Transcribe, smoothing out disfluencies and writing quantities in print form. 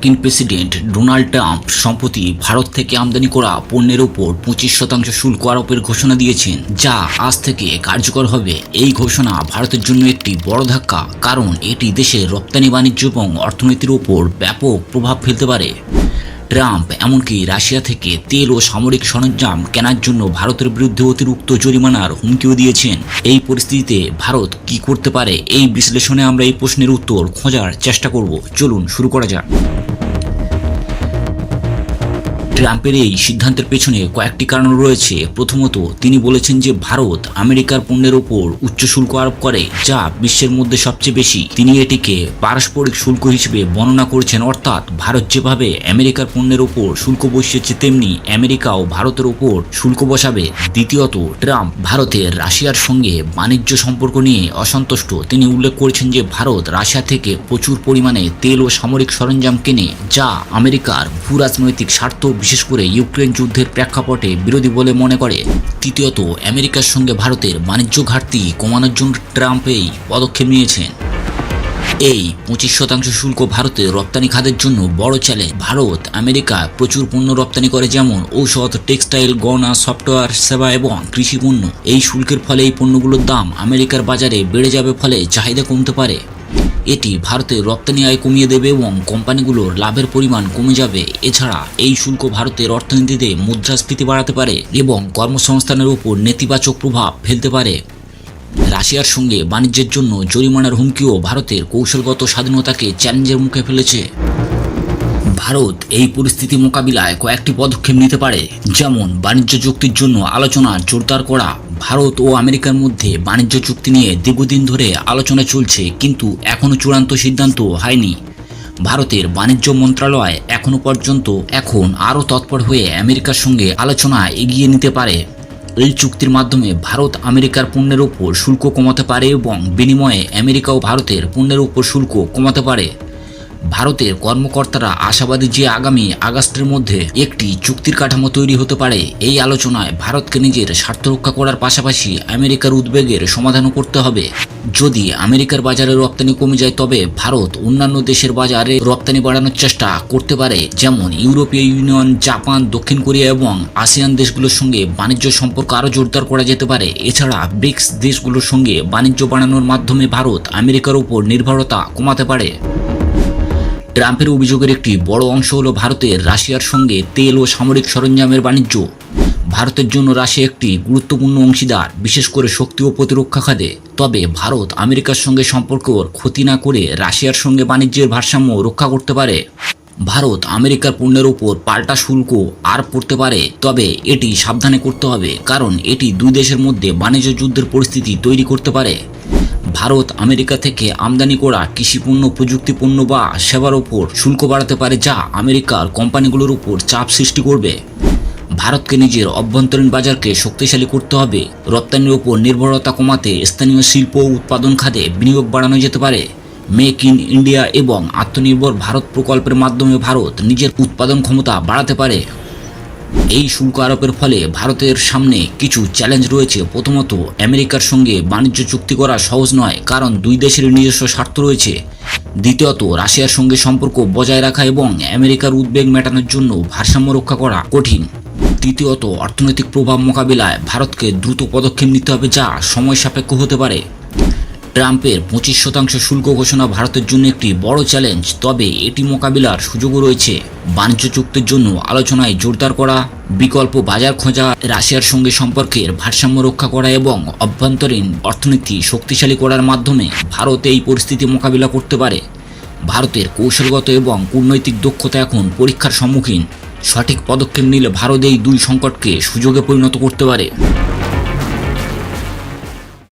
মার্কিন president Donald Trump সম্প্রতি ভারত থেকে আমদানি করা পণ্যের উপর 25% শুল্ক আরোপের ঘোষণা দিয়েছেন, যা আজ থেকে কার্যকর হবে। এই ঘোষণা ভারতের জন্য একটি বড় ধাক্কা, কারণ এটি দেশের রপ্তানি বাণিজ্য এবং অর্থনীতির উপর ব্যাপক প্রভাব ফেলতে পারে। ট্রাম্প এমনকি রাশিয়া থেকে তেল ও সামরিক সরঞ্জাম কেনার জন্য ভারতের বিরুদ্ধে অতিরিক্ত জরিমানার হুমকিও দিয়েছেন। এই পরিস্থিতিতে ভারত কি করতে পারে, এই বিশ্লেষণে আমরা এই প্রশ্নের উত্তর খোঁজার চেষ্টা করব। চলুন শুরু করা যাক। ট্রাম্পের এই সিদ্ধান্তের পেছনে কয়েকটি কারণ রয়েছে। প্রথমত, তিনি বলেছেন যে ভারত আমেরিকার পণ্যের ওপর উচ্চ শুল্ক আরোপ করে, যা বিশ্বের মধ্যে সবচেয়ে বেশি। তিনি এটিকে পারস্পরিক শুল্ক হিসেবে বর্ণনা করেছেন, অর্থাৎ ভারত যেভাবে আমেরিকার পণ্যের ওপর শুল্ক বসিয়েছে, তেমনি আমেরিকাও ভারতের ওপর শুল্ক বসাবে। দ্বিতীয়ত, ট্রাম্প ভারতের রাশিয়ার সঙ্গে বাণিজ্য সম্পর্ক নিয়ে অসন্তুষ্ট। তিনি উল্লেখ করেছেন যে ভারত রাশিয়া থেকে প্রচুর পরিমাণে তেল ও সামরিক সরঞ্জাম কেনে, যা আমেরিকার ভূ রাজনৈতিক স্বার্থ, বিশেষ করে ইউক্রেন যুদ্ধের প্রেক্ষাপটে বিরোধী বলে মনে করে। তৃতীয়ত, আমেরিকার সঙ্গে ভারতের বাণিজ্য ঘাটতি কমানোর জন্য ট্রাম্প এই পদক্ষেপ নিয়েছেন। এই 25% শুল্ক ভারতের রপ্তানি খাতের জন্য বড় চ্যালেঞ্জ। ভারত আমেরিকা প্রচুর পণ্য রপ্তানি করে, যেমন ঔষধ, টেক্সটাইল, গহনা, সফটওয়্যার, সেবা এবং কৃষি পণ্য। এই শুল্কের ফলে এই পণ্যগুলোর দাম আমেরিকার বাজারে বেড়ে যাবে, ফলে চাহিদা কমতে পারে। এটি ভারতের রপ্তানি আয় কমিয়ে দেবে এবং কোম্পানিগুলোর লাভের পরিমাণ কমে যাবে। এছাড়া এই শুল্ক ভারতের অর্থনীতিতে মুদ্রাস্ফীতি বাড়াতে পারে এবং কর্মসংস্থানের উপর নেতিবাচক প্রভাব ফেলতে পারে। রাশিয়ার সঙ্গে বাণিজ্যের জন্য জরিমানার হুমকিও ভারতের কৌশলগত স্বাধীনতাকে চ্যালেঞ্জের মুখে ফেলেছে। ভারত এই পরিস্থিতি মোকাবিলায় কয়েকটি পদক্ষেপ নিতে পারে, যেমন বাণিজ্য চুক্তির জন্য আলোচনা জোরদার করা। ভারত ও আমেরিকার মধ্যে বাণিজ্য চুক্তি নিয়ে দীর্ঘদিন ধরে আলোচনা চলছে, কিন্তু এখনও চূড়ান্ত সিদ্ধান্ত হয়নি। ভারতের বাণিজ্য মন্ত্রণালয় এখন আরও তৎপর হয়ে আমেরিকার সঙ্গে আলোচনা এগিয়ে নিতে পারে। এই চুক্তির মাধ্যমে ভারত আমেরিকার পণ্যের ওপর শুল্ক কমাতে পারে এবং বিনিময়ে আমেরিকাও ভারতের পণ্যের ওপর শুল্ক কমাতে পারে। ভারতের কর্মকর্তারা আশাবাদী যে আগামী আগস্টের মধ্যে একটি চুক্তির কাঠামো তৈরি হতে পারে। এই আলোচনায় ভারতকে নিজের স্বার্থ রক্ষা করার পাশাপাশি আমেরিকার উদ্বেগের সমাধানও করতে হবে। যদি আমেরিকার বাজারে রপ্তানি কমে যায়, তবে ভারত অন্যান্য দেশের বাজারে রপ্তানি বাড়ানোর চেষ্টা করতে পারে, যেমন ইউরোপীয় ইউনিয়ন, জাপান, দক্ষিণ কোরিয়া এবং আসিয়ান দেশগুলোর সঙ্গে বাণিজ্য সম্পর্ক আরও জোরদার করা যেতে পারে। এছাড়া ব্রিক্স দেশগুলোর সঙ্গে বাণিজ্য বাড়ানোর মাধ্যমে ভারত আমেরিকার উপর নির্ভরতা কমাতে পারে। ট্রাম্পের অভিযোগের একটি বড় অংশ হল ভারতের রাশিয়ার সঙ্গে তেল ও সামরিক সরঞ্জামের বাণিজ্য। ভারতের জন্য রাশিয়া একটি গুরুত্বপূর্ণ অংশীদার, বিশেষ করে শক্তি ও প্রতিরক্ষা খাতে। তবে ভারত আমেরিকার সঙ্গে সম্পর্কের ক্ষতি না করে রাশিয়ার সঙ্গে বাণিজ্যের ভারসাম্য রক্ষা করতে পারে। ভারত আমেরিকার পণ্যের উপর পাল্টা শুল্ক আরোপ করতে পারে, তবে এটি সাবধানে করতে হবে, কারণ এটি দুই দেশের মধ্যে বাণিজ্য যুদ্ধের পরিস্থিতি তৈরি করতে পারে। ভারত আমেরিকা থেকে আমদানি করা কৃষিপণ্য, প্রযুক্তিপণ্য বা সেবার ওপর শুল্ক বাড়াতে পারে, যা আমেরিকার কোম্পানিগুলোর উপর চাপ সৃষ্টি করবে। ভারতকে নিজের অভ্যন্তরীণ বাজারকে শক্তিশালী করতে হবে। রপ্তানির ওপর নির্ভরতা কমাতে স্থানীয় শিল্প ও উৎপাদন খাতে বিনিয়োগ বাড়ানো যেতে পারে। মেক ইন ইন্ডিয়া এবং আত্মনির্ভর ভারত প্রকল্পের মাধ্যমে ভারত নিজের উৎপাদন ক্ষমতা বাড়াতে পারে। এই শুল্ক আরোপের ফলে ভারতের সামনে কিছু চ্যালেঞ্জ রয়েছে। প্রথমত, আমেরিকার সঙ্গে বাণিজ্য চুক্তি করা সহজ নয়, কারণ দুই দেশের নিজস্ব স্বার্থ রয়েছে। দ্বিতীয়ত, রাশিয়ার সঙ্গে সম্পর্ক বজায় রাখা এবং আমেরিকার উদ্বেগ মেটানোর জন্য ভারসাম্য রক্ষা করা কঠিন। তৃতীয়ত, অর্থনৈতিক প্রভাব মোকাবিলায় ভারতকে দ্রুত পদক্ষেপ নিতে হবে, যা সময় সাপেক্ষ হতে পারে। ট্রাম্পের 25% শুল্ক ঘোষণা ভারতের জন্য একটি বড় চ্যালেঞ্জ, তবে এটি মোকাবিলার সুযোগও রয়েছে। বাণিজ্য চুক্তির জন্য আলোচনায় জোরদার করা, বিকল্প বাজার খোঁজা, রাশিয়ার সঙ্গে সম্পর্কের ভারসাম্য রক্ষা করা এবং অভ্যন্তরীণ অর্থনীতি শক্তিশালী করার মাধ্যমে ভারত এই পরিস্থিতি মোকাবিলা করতে পারে। ভারতের কৌশলগত এবং কূটনৈতিক দক্ষতা এখন পরীক্ষার সম্মুখীন। সঠিক পদক্ষেপ নিলে ভারত এই দুই সংকটকে সুযোগে পরিণত করতে পারে।